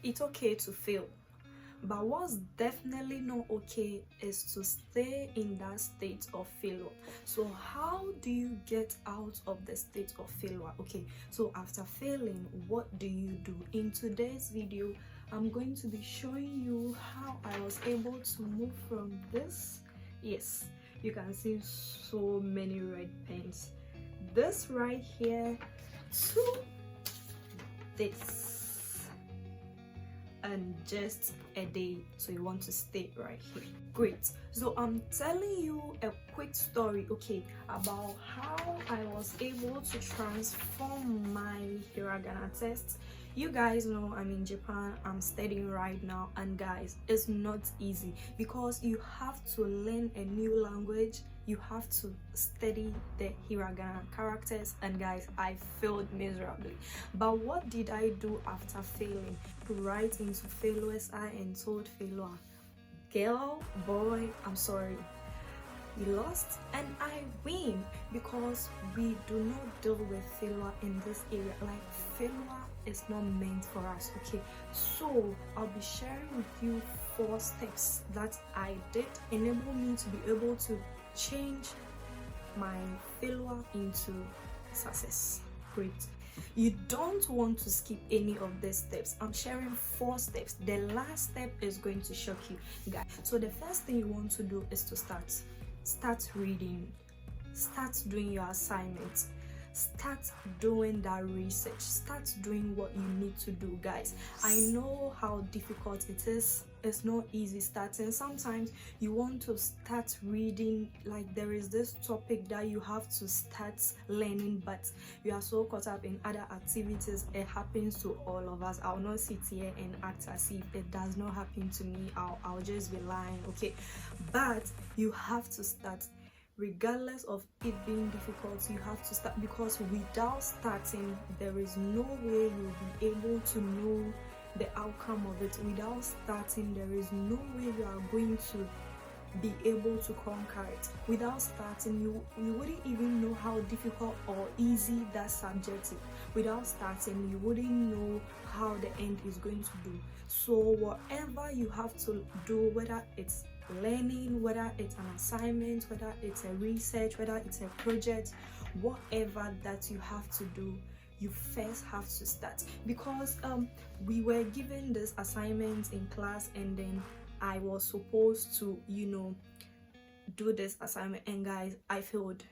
it's okay to fail, but what's definitely not okay is to stay in that state of failure. So how do you get out of the state of failure? Okay, so after failing, what do you do? In today's video, I'm going to be showing you how I was able to move from this, yes, you can see so many red pens, this right here, to this, and just a day. So you want to stay right here. Great. So I'm telling you a quick story, okay, about how I was able to transform my hiragana test. You guys know I'm in Japan, I'm studying right now, and guys, it's not easy because you have to learn a new language, you have to study the hiragana characters, and guys, I failed miserably. But what did I do after failing? Right into failure's eye and told failure, girl, boy, I'm sorry, we lost and I win, because we do not deal with failure in this area. Like, failure is not meant for us, okay? So I'll be sharing with you 4 steps that I did enable me to be able to change my failure into success. Great. You don't want to skip any of these steps. I'm sharing 4 steps. The last step is going to shock you, guys. So the first thing you want to do is to start reading, start doing your assignments, start doing that research, start doing what you need to do, guys. I know how difficult it is. It's not easy starting. Sometimes you want to start reading, like there is this topic that you have to start learning, but you are so caught up in other activities. It happens to all of us. I'll not sit here and act as if it does not happen to me. I'll just be lying, okay? But you have to start. Regardless of it being difficult, you have to start, because without starting, there is no way you'll be able to know the outcome of it. Without starting, there is no way you are going to be able to conquer it. Without starting, you wouldn't even know how difficult or easy that subject is. Without starting, you wouldn't know how the end is going to do. So whatever you have to do, whether it's learning, whether it's an assignment, whether it's a research, whether it's a project, whatever that you have to do, you first have to start. Because we were given this assignment in class, and then I was supposed to, do this assignment, and guys, I failed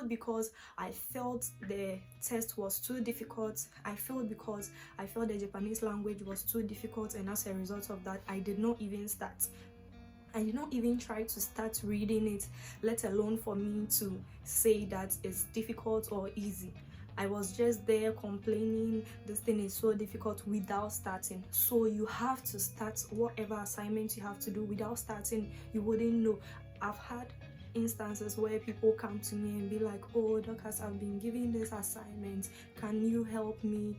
because I felt the test was too difficult. I failed because I felt the Japanese language was too difficult, and as a result of that, I did not even start. I did not even try to start reading it, let alone for me to say that it's difficult or easy. I was just there complaining, this thing is so difficult, without starting. So you have to start whatever assignment you have to do. Without starting, you wouldn't know. I've had instances where people come to me and be like, oh, Dorcas, I've been given this assignment, can you help me?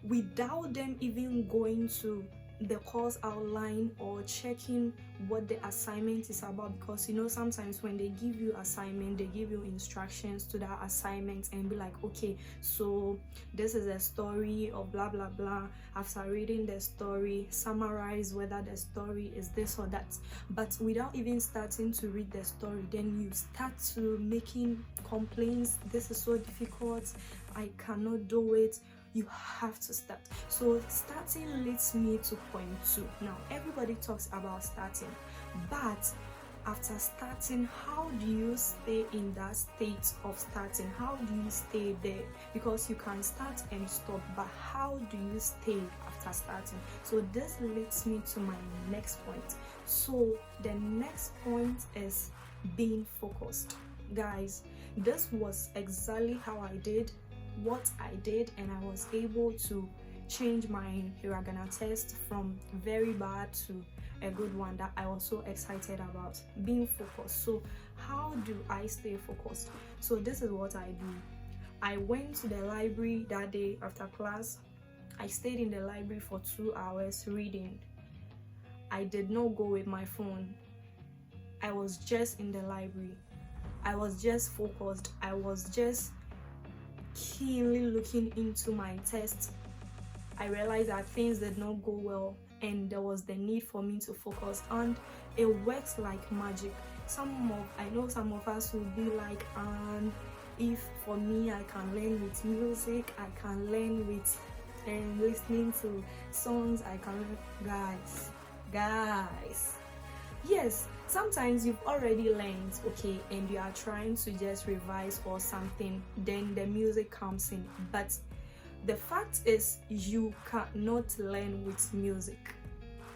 Without them even going to the course outline or checking what the assignment is about, because sometimes when they give you assignment, they give you instructions to that assignment and be like, okay, so this is a story of blah blah blah. After reading the story, summarize whether the story is this or that. But without even starting to read the story, then you start to making complaints, this is so difficult, I cannot do it. You have to start. So starting leads me to point 2. Now, everybody talks about starting, but after starting, how do you stay in that state of starting? How do you stay there? Because you can start and stop, but how do you stay after starting? So this leads me to my next point. So the next point is being focused. Guys, this was exactly how I did what I did, and I was able to change my hiragana test from very bad to a good one that I was so excited about. Being focused. So how do I stay focused? So this is what I do. I went to the library that day after class. I stayed in the library for 2 hours reading. I did not go with my phone. I was just in the library. I was just focused. I was just keenly looking into my test. I realized that things did not go well and there was the need for me to focus, and it works like magic. I know some of us will be like, and if for me I can learn with music, I can learn with and listening to songs, I can learn. Guys, yes, sometimes you've already learned, okay, and you are trying to just revise or something, then the music comes in. But the fact is, you cannot learn with music.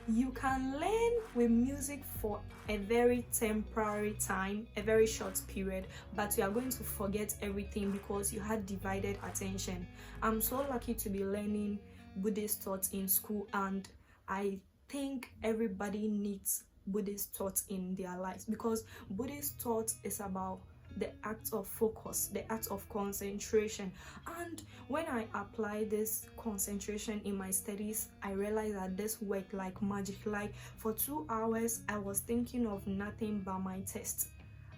You can learn with music for a very temporary time, a very short period, but you are going to forget everything because you had divided attention. I'm so lucky to be learning Buddhist thoughts in school, and I think everybody needs Buddhist thoughts in their lives, because Buddhist thought is about the act of focus, the act of concentration. And when I apply this concentration in my studies, I realized that this worked like magic. Like for 2 hours I was thinking of nothing but my test.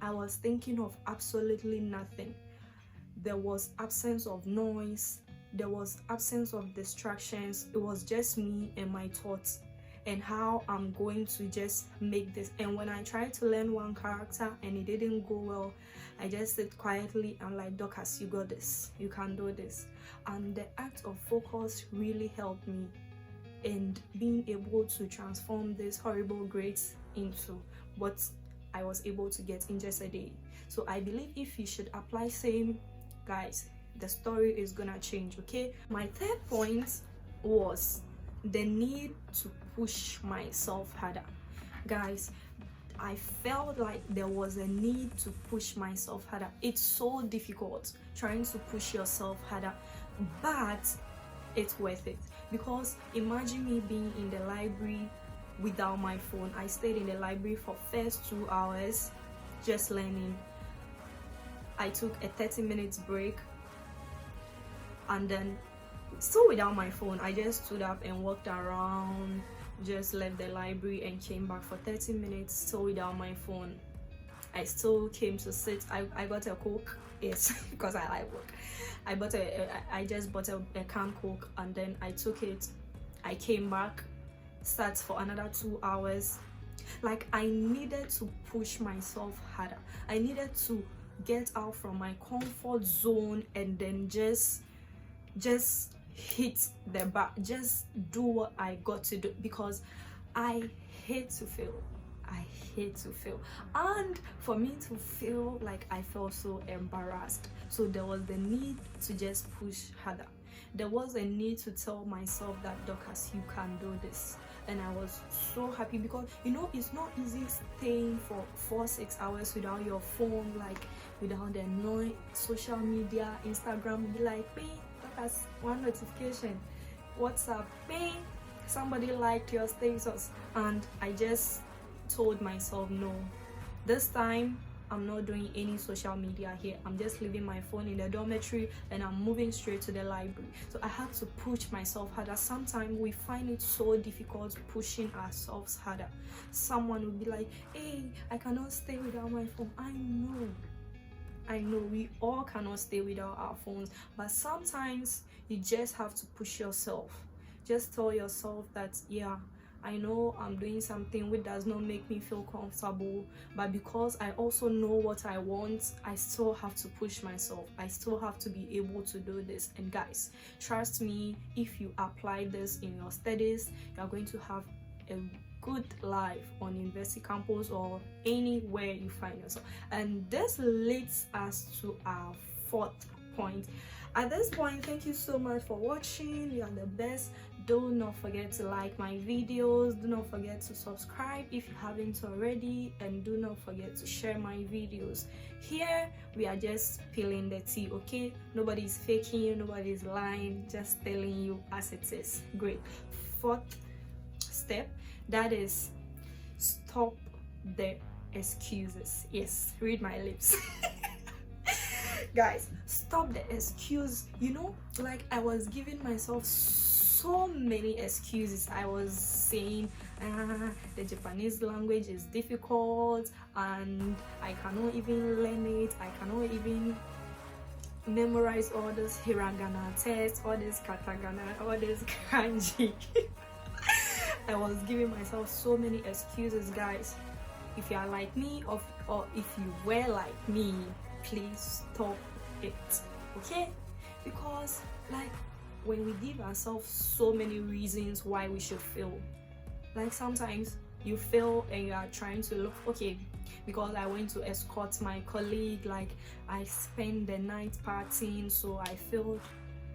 I was thinking of absolutely nothing. There was absence of noise, there was absence of distractions. It was just me and my thoughts and how I'm going to just make this. And when I tried to learn one character and it didn't go well, I just sit quietly and like, Dorcas, you got this, you can do this. And the act of focus really helped me in being able to transform these horrible grades into what I was able to get in just a day. So I believe if you should apply same, guys, the story is gonna change. Okay, my third point was the need to push myself harder. Guys, I felt like there was a need to push myself harder. It's so difficult trying to push yourself harder, but it's worth it. Because imagine me being in the library without my phone. I stayed in the library for first 2 hours just learning. I took a 30 minutes break, and then still without my phone, I just stood up and walked around, just left the library and came back for 30 minutes still without my phone. I still came to sit. I got a Coke, yes, because I like work. I just bought a can Coke, and then I took it. I came back, sat for another 2 hours. Like, I needed to push myself harder. I needed to get out from my comfort zone and then just hit the bar, just do what I got to do, because I hate to fail. I hate to fail, and for me to feel like I felt so embarrassed, so there was the need to just push harder. There was a need to tell myself that, Dorcas, you can do this. And I was so happy, because you know, it's not easy staying for 4-6 hours without your phone, like without the noise, social media, Instagram, be like, pay, Dorcas, one notification, WhatsApp, pay, somebody liked your status. And I just told myself, no, this time I'm not doing any social media here. I'm just leaving my phone in the dormitory and I'm moving straight to the library. So I had to push myself harder. Sometimes we find it so difficult pushing ourselves harder. Someone will be like, hey, I cannot stay without my phone. I know we all cannot stay without our phones, but sometimes you just have to push yourself. Just tell yourself that, yeah, I know I'm doing something which does not make me feel comfortable, but because I also know what I want, I still have to push myself. I still have to be able to do this. And guys, trust me, if you apply this in your studies, you're going to have a good life on university campus or anywhere you find yourself. And this leads us to our fourth point. At this point, thank you so much for watching. You are the best. Do not forget to like my videos, do not forget to subscribe if you haven't already, and do not forget to share my videos. Here we are just spilling the tea, okay? Nobody's faking you, nobody's lying, just telling you as it is. Great. Fourth step, that is stop the excuses. Yes, read my lips. Guys, stop the excuse. You know, like, I was giving myself so many excuses. I was saying the Japanese language is difficult and I cannot even learn it. I cannot even memorize all this hiragana text, all this katakana, all this kanji. I was giving myself so many excuses, guys. If you are like me, or if you were like me, please stop it, okay? Because like when we give ourselves so many reasons why we should fail, like sometimes you fail and you are trying to look, okay, because I went to escort my colleague, like I spent the night partying, so I failed.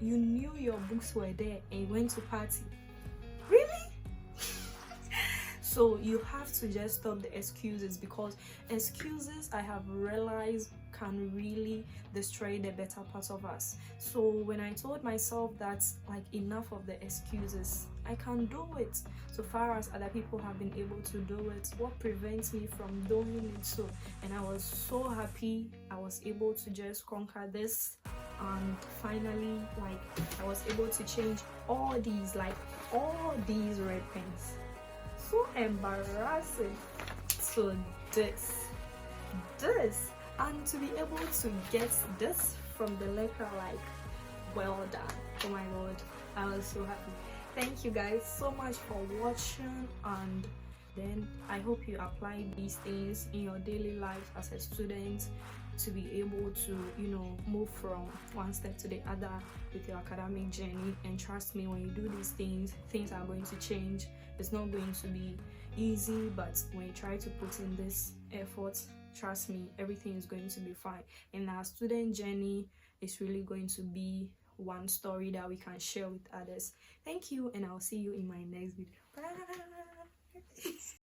You knew your books were there and you went to party. Really? So you have to just stop the excuses, because excuses, I have realized, can really destroy the better parts of us. So when I told myself that like enough of the excuses, I can do it. So far as other people have been able to do it, what prevents me from doing it? So, and I was so happy I was able to just conquer this, and finally like I was able to change all these red pens. So embarrassing. So this and to be able to get this from the letter, like, well done. Oh my god, I was so happy. Thank you guys so much for watching, and then I hope you apply these things in your daily life as a student to be able to, you know, move from one step to the other with your academic journey. And trust me, when you do these things are going to change. It's not going to be easy, but when you try to put in this effort, trust me, everything is going to be fine. And our student journey is really going to be one story that we can share with others. Thank you, and I'll see you in my next video. Bye.